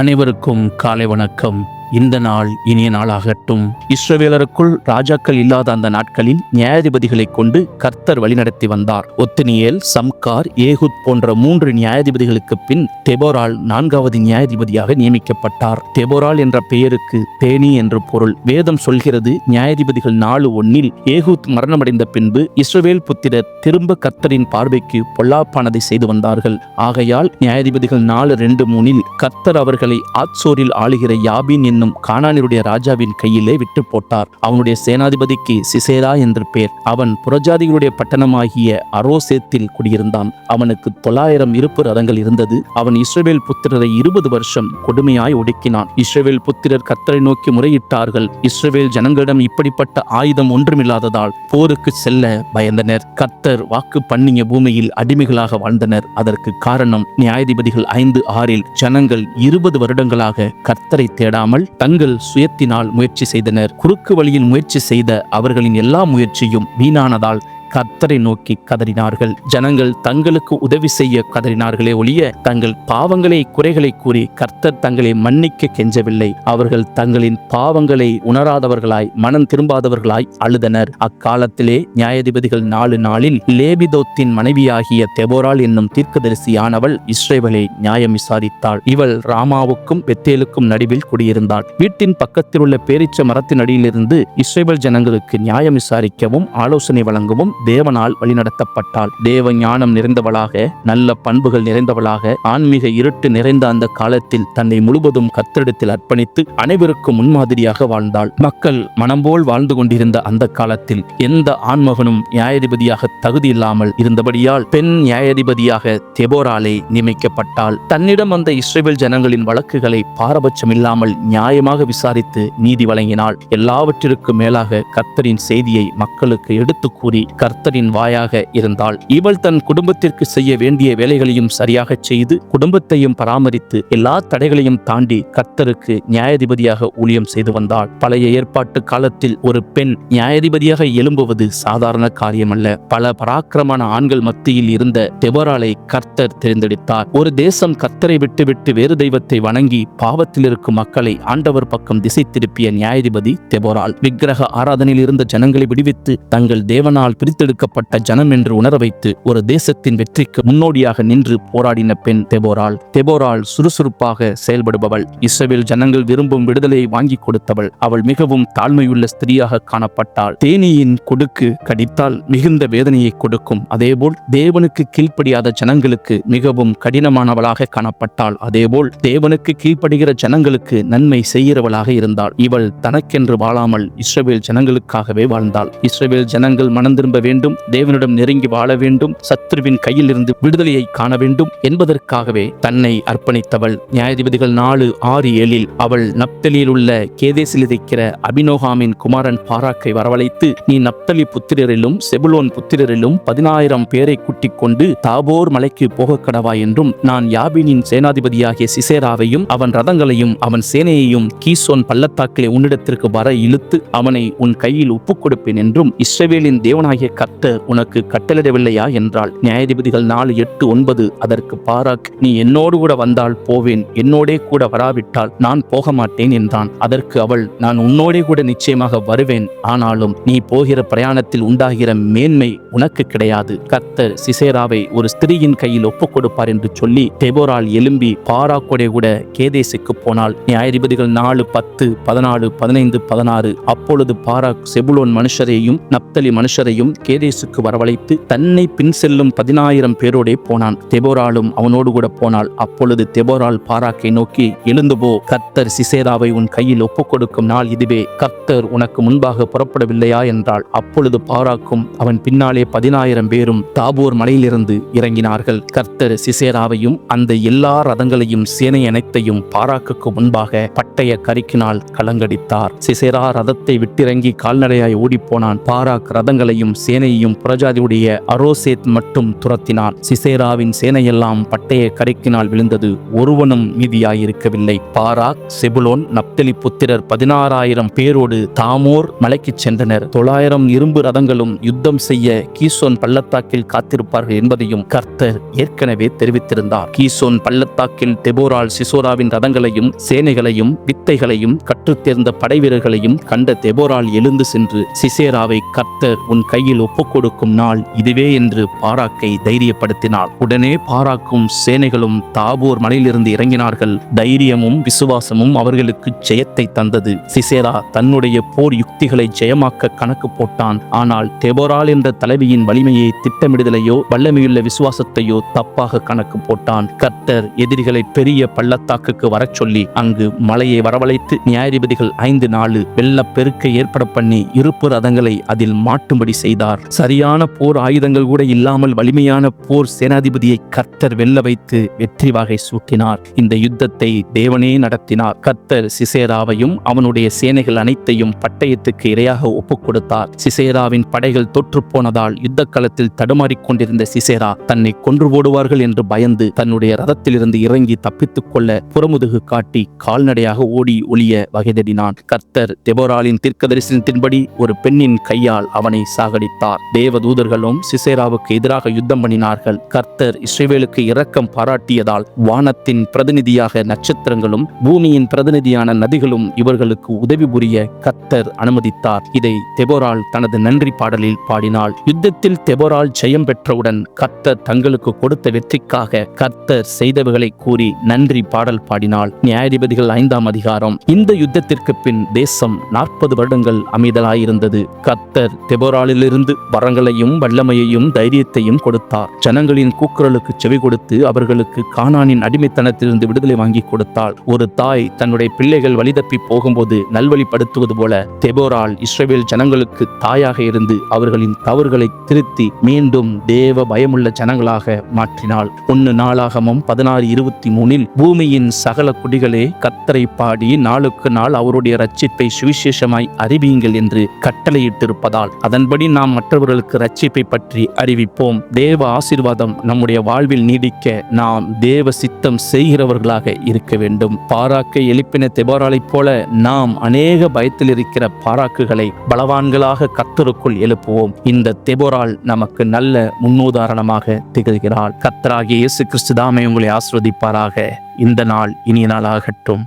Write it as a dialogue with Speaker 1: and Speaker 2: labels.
Speaker 1: அனைவருக்கும் காலை வணக்கம். இந்த நாள் இனிய நாளாகட்டும். இஸ்ரவேலருக்குள் ராஜாக்கள் இல்லாத அந்த நாட்களில் நியாயாதிபதிகளை கொண்டு கர்த்தர் வழிநடத்தி வந்தார். ஒத்னியேல், சம்கார், ஏகுத் போன்ற 3 நியாயாதிபதிகளுக்கு பின் தெபோரால் 4வது நியாயாதிபதியாக நியமிக்கப்பட்டார். தெபோரால் என்ற பெயருக்கு தேனி என்று பொருள். வேதம் சொல்கிறது, நியாயாதிபதிகள் 4:1 ஏகுத் மரணமடைந்த பின்பு இஸ்ரவேல் புத்திரர் திரும்ப கர்த்தரின் பார்வைக்கு பொல்லாப்பானதை செய்து வந்தார்கள். ஆகையால் நியாயாதிபதிகள் 4:2-3 கர்த்தர் அவர்களை ஆத்சோரில் ஆளுகிற யாபீன் என்னும் கானானியருடைய ராஜாவின் கையிலே விட்டு போட்டார். அவனுடைய சேனாதிபதிக்கு சிசேரா என்று பேர். அவன் புறஜாதிகளுடைய பட்டணமாகிய அரோசேத்தில் குடியிருந்தான். அவனுக்கு 900 இருப்பு ரதங்கள் இருந்தது. அவன் இஸ்ரவேல் புத்திரரை 20 வருஷம் கொடுமையாய் ஒடுக்கினான். இஸ்ரவேல் புத்திரர் கர்த்தரை நோக்கி முறையிட்டார்கள். இஸ்ரவேல் ஜனங்களிடம் இப்படிப்பட்ட ஆயுதம் ஒன்றுமில்லாததால் போருக்கு செல்ல பயந்தனர். கர்த்தர் வாக்கு பண்ணிய பூமியில் அடிமைகளாக வாழ்ந்தனர். அதற்கு காரணம் நியாயாதிபதிகள் 5:6 ஜனங்கள் 20 வருடங்களாக கர்த்தரை தேடாமல் தங்கள் சுயத்தினால் முயற்சி செய்தனர். குறுக்கு வழியில் முயற்சி செய்த அவர்களின் எல்லா முயற்சியும் வீணானதால் கர்த்தரை நோக்கி கதறினார்கள். ஜனங்கள் தங்களுக்கு உதவி செய்ய கதறினார்களே ஒழிய தங்கள் பாவங்களை குறைகளை கூறி கர்த்தர் தங்களை மன்னிக்க கெஞ்சவில்லை. அவர்கள் தங்களின் பாவங்களை உணராதவர்களாய் மனம் திரும்பாதவர்களாய் அழுதனர். அக்காலத்திலே நியாயாதிபதிகள் 4 லேபிதோத்தின் மனைவியாகிய தெபோரால் என்னும் தீர்க்கதரிசியானவள் இஸ்ரவேலை நியாயம் விசாரித்தாள். இவள் ராமாவுக்கும் பெத்தேலுக்கும் நடுவில் குடியிருந்தாள். வீட்டின் பக்கத்தில் உள்ள பேரீச்ச மரத்தின் அடியிலிருந்து இஸ்ரவேல் ஜனங்களுக்கு நியாயம் விசாரிக்கவும் ஆலோசனை வழங்கவும் தேவனால் வழிநடத்தப்பட்டாள். தேவ ஞானம் நிறைந்தவளாக, நல்ல பண்புகள் நிறைந்தவளாக, ஆன்மீக இருட்டு நிறைந்த அந்த காலத்தில் தன்னை முழுவதும் கர்த்தரிடத்தில் அர்ப்பணித்து அனைவருக்கும் முன்மாதிரியாக வாழ்ந்தாள். மக்கள் மனம்போல் வாழ்ந்து கொண்டிருந்த அந்த காலத்தில் எந்த ஆண்மகனும் நியாயாதிபதியாக தகுதி இல்லாமல் இருந்தபடியால் பெண் நியாயாதிபதியாக தெபோராலே நியமிக்கப்பட்டாள். தன்னிடம் வந்த இஸ்ரவேல் ஜனங்களின் வழக்குகளை பாரபட்சம் இல்லாமல் நியாயமாக விசாரித்து நீதி வழங்கினாள். எல்லாவற்றிற்கும் மேலாக கர்த்தரின் செய்தியை மக்களுக்கு எடுத்து கூறி கர்த்தரின் வாயாக இருந்தாள். இவள் தன் குடும்பத்திற்கு செய்ய வேண்டிய வேலைகளையும் சரியாக செய்து குடும்பத்தையும் பராமரித்து எல்லா தடைகளையும் தாண்டி கர்த்தருக்கு நியாயாதிபதியாக ஊழியம் செய்து வந்தாள். பழைய ஏற்பாட்டு காலத்தில் ஒரு பெண் நியாயாதிபதியாக எழும்புவது சாதாரண காரியமல்ல. பல பராக்கிரமான ஆண்கள் மத்தியில் இருந்த தெபோராலை கர்த்தர் தேர்ந்தெடுத்தார். ஒரு தேசம் கர்த்தரை விட்டுவிட்டு வேறு தெய்வத்தை வணங்கி பாவத்தில் இருக்கும் மக்களை ஆண்டவர் பக்கம் திசை திருப்பிய நியாயாதிபதி தெபோரால். விக்கிரக ஆராதனையில் இருந்த ஜனங்களை விடுவித்து தங்கள் தேவனால் பிரித்தெடுக்கப்பட்ட ஜனம் என்று உணர வைத்து ஒரு தேசத்தின் வெற்றிக்கு முன்னோடியாக நின்று போராடின பெண் தெபோரால். தெபோரால் சுறுசுறுப்பாக செயல்படுபவள். இஸ்ரவேல் ஜனங்கள் விரும்பும் விடுதலையை வாங்கி கொடுத்தவள். அவள் மிகவும் தாழ்மையுள்ள ஸ்திரீயாக காணப்பட்டாள். தேனீயின் கொடுக்கு கடித்தால் மிகுந்த வேதனையை கொடுக்கும். அதேபோல் தேவனுக்கு கீழ்ப்படியாத ஜனங்களுக்கு மிகவும் கடினமானவளாக காணப்பட்டாள். அதேபோல் தேவனுக்கு கீழ்ப்படுகிற ஜனங்களுக்கு நன்மை செய்கிறவளாக இருந்தாள். இவள் தனக்கென்று வாழாமல் இஸ்ரவேல் ஜனங்களுக்காகவே வாழ்ந்தாள். இஸ்ரவேல் ஜனங்கள் மனம் திரும்ப வேண்டும், தேவனிடம் நெருங்கி வாழ வேண்டும், சத்துருவின் கையில் இருந்து விடுதலையை காண வேண்டும் என்பதற்காகவே தன்னை அர்ப்பணித்தவள். நியாயாதிபதிகள் 4:6-7 அவள் நப்தலியில் உள்ள கேதேசில் இருக்கிற அபினோகாமின் குமாரன் பாராக்கை வரவழைத்து, நீ நப்தலி புத்திரரிலும் செபுலோன் புத்திரரிலும் 10,000 பேரை கூட்டிக் கொண்டு தாபோர் மலைக்கு போக கடவாய் என்றும், நான் யாபீனின் சேனாதிபதியாகிய சிசேராவையும் அவன் ரதங்களையும் அவன் சேனையையும் கீசோன் பள்ளத்தாக்கிலே உன்னிடத்திற்கு வர இழுத்து அவனை உன் கையில் ஒப்புக் கொடுப்பேன் என்றும் இஸ்ரவேலின் தேவனாகிய கர்த்தர் உனக்கு கட்டளிடவில்லையா என்றாள். நியாயாதிபதிகள் 4:8-9 அதற்கு பாராக், நீ என்னோடு கூட வந்தால் போவேன், என்னோடே கூட வராவிட்டால் நான் போக மாட்டேன் என்றான். அதற்கு அவள், நான் உன்னோடே கூட நிச்சயமாக வருவேன், ஆனாலும் நீ போகிற பிரயாணத்தில் உண்டாகிற மேன்மை உனக்கு கிடையாது. கர்த்தர் சிசேராவை ஒரு ஸ்திரீயின் கையில் ஒப்புக் கொடுப்பார் என்று சொல்லி தெபோரால் எழும்பி பாராக்கோடே கூட கேதேசுக்கு போனாள். நியாயாதிபதிகள் 4:10, 14, 15, 16 அப்பொழுது பாராக் செபுலோன் மனுஷரையும் நப்தலி மனுஷரையும் கேதேசுக்கு வரவழைத்து தன்னை பின் செல்லும் 10,000 பேரோடே போனான். தெபோராலும் அவனோடு கூட போனாள். அப்பொழுது தெபோரால் பாராக்கை நோக்கி, எழுந்து போ, கர்த்தர் சிசேராவை உன் கையில் ஒப்புக் கொடுக்கும் நாள் இதுவே, கர்த்தர் உனக்கு முன்பாக புறப்படவில்லையா என்றாள். அப்பொழுது பாராக்கும் அவன் பின்னாலே 10,000 பேரும் தாபோர் மலையிலிருந்து இறங்கினார்கள். கர்த்தர் சிசேராவையும் அந்த எல்லா ரதங்களையும் சேனை அனைத்தையும் பாராக்குக்கு முன்பாக பட்டய கரிக்கினால் கலங்கடித்தார். சிசேரா ரதத்தை விட்டிறங்கி கால்நடையாய் ஓடிப்போனான். பாராக் ரதங்களையும் சேனை சேனையையும் புறஜாதியுடைய அரோசேத் மட்டும் துரத்தினான். சிசேராவின் சேனையெல்லாம் பட்டய கரைக்கினால் விழுந்தது, ஒருவனும் மீதியாயிருக்கவில்லை. பாராக், செபுலோன், நப்தலி புத்திரர் 16,000 பேரோடு தாமோர் மலைக்கு சென்றனர். 900 இரும்பு ரதங்களும் யுத்தம் செய்ய கீசோன் பள்ளத்தாக்கில் காத்திருப்பார்கள் என்பதையும் கர்த்தர் ஏற்கனவே தெரிவித்திருந்தார். கீசோன் பள்ளத்தாக்கில் தெபோரால் சிசோராவின் ரதங்களையும் சேனைகளையும் வித்தைகளையும் கற்றுத்தேர்ந்த படைவீரர்களையும் கண்ட தெபோரால் எழுந்து சென்று, சிசேராவை கர்த்தர் உன் கையில் ஒப்புக்கொடுக்கும் நாள் இதுவே என்று பாராக்கை தைரியப்படுத்தினார். உடனே பாராக்கும் சேனைகளும் தாபோர் மலையிலிருந்து இறங்கினார்கள். தைரியமும் விசுவாசமும் அவர்களுக்கு ஜெயத்தை தந்தது. சிசேரா தன்னுடைய போர் யுக்திகளை ஜெயமாக்க கணக்கு போட்டான். ஆனால் தெபோரால் என்ற தலைவியின் வலிமையை, திட்டமிடுதலையோ வல்லமையுள்ள விசுவாசத்தையோ தப்பாக கணக்கு போட்டான். கர்த்தர் எதிரிகளை பெரிய பள்ளத்தாக்குக்கு வரச் சொல்லி அங்கு மலையை வரவழைத்து நியாயாதிபதிகள் 5:4 வெள்ளப்பெருக்கை ஏற்பட பண்ணி இருப்பு ரதங்களை அதில் மாட்டும்படி செய்தார். சரியான போர் ஆயுதங்கள் கூட இல்லாமல் வலிமையான போர் சேனாதிபதியை கர்த்தர் வெல்ல வைத்து வெற்றி வாகை சூட்டினார். இந்த யுத்தத்தை தேவனே நடத்தினார். கர்த்தர் சிசேராவையும் அவனுடைய சேனைகள் அனைத்தையும் பட்டயத்துக்கு இரையாக ஒப்புக் கொடுத்தார். சிசேராவின் படைகள் தொற்று போனதால் யுத்த களத்தில் தடுமாறிக்கொண்டிருந்த சிசேரா தன்னை கொன்று போடுவார்கள் என்று பயந்து தன்னுடைய ரதத்திலிருந்து இறங்கி தப்பித்துக் கொள்ள புறமுதுகு காட்டி கால்நடையாக ஓடி ஒளிய வகைதடினான். கர்த்தர் தெபோராலின் தீர்க்கதரிசனத்தின்படி ஒரு பெண்ணின் கையால் அவனை சாகடித்தார். தேவதூதர்களும் சிசேராவுக்கு எதிராக யுத்தம் பண்ணினார்கள். கர்த்தர் இஸ்ரவேலுக்கு இரக்கம் பாராட்டியதால் வானத்தின் பிரதிநிதியாக நட்சத்திரங்களும் பூமியின் பிரதிநிதியான நதிகளும் இவர்களுக்கு உதவி புரிய கர்த்தர் அனுமதித்தார். இதை தெபோரால் தனது நன்றி பாடலில் பாடினாள். யுத்தத்தில் தெபோரால் ஜெயம் பெற்றவுடன் கர்த்தர் தங்களுக்கு கொடுத்த வெற்றிக்காக கர்த்தர் செய்தவைகளை கூறி நன்றி பாடல் பாடினாள். நியாயாதிபதிகள் 5ஆம் அதிகாரம். இந்த யுத்தத்திற்கு பின் தேசம் 40 வருடங்கள் அமைதலாயிருந்தது. கர்த்தர் தெபோராலிலிருந்து வரங்களையும் வல்லமையையும் தைரியத்தையும் கொடுத்தார். ஜனங்களின் கூக்குரலுக்கு செவி கொடுத்து அவர்களுக்கு கானானின் அடிமைத்தனத்திலிருந்து விடுதலை வாங்கி கொடுத்தாள். ஒரு தாய் தன்னுடைய பிள்ளைகள் வழிதப்பி போகும்போது நல்வழிப்படுத்துவது போல தெபோரால் இஸ்ரவேல் ஜனங்களுக்கு தாயாக இருந்து அவர்களின் தவறுகளை திருத்தி மீண்டும் தேவ பயமுள்ள ஜனங்களாக மாற்றினாள். 1 நாளாகமம் 16:23 பூமியின் சகல குடிகளே கர்த்தரை பாடி நாளுக்கு நாள் அவருடைய ரட்சிப்பை சுவிசேஷமாய் அறிவியுங்கள் என்று கட்டளையிட்டிருப்பதால் அதன்படி நாம் மற்றவர்களுக்கு ரட்சிப்பை பற்றி அறிவிப்போம். தேவ ஆசீர்வாதம் நம்முடைய வாழ்வில் நீடிக்க நாம் தேவ சித்தம் செய்கிறவர்களாக இருக்க வேண்டும். பாராக்கை எழுப்பின தெபோராலைப் போல நாம் அநேக பயத்தில் இருக்கிற பாராக்குகளை பலவான்களாக கர்த்தருக்குள் எழுப்புவோம். இந்த தெபோரால் நமக்கு நல்ல முன்னுதாரணமாக திகழ்கிறாள். கர்த்தராகிய இயேசு கிறிஸ்து தாமே உங்களை ஆசீர்வதிப்பாராக. இந்த நாள் இனிய நாளாகட்டும்.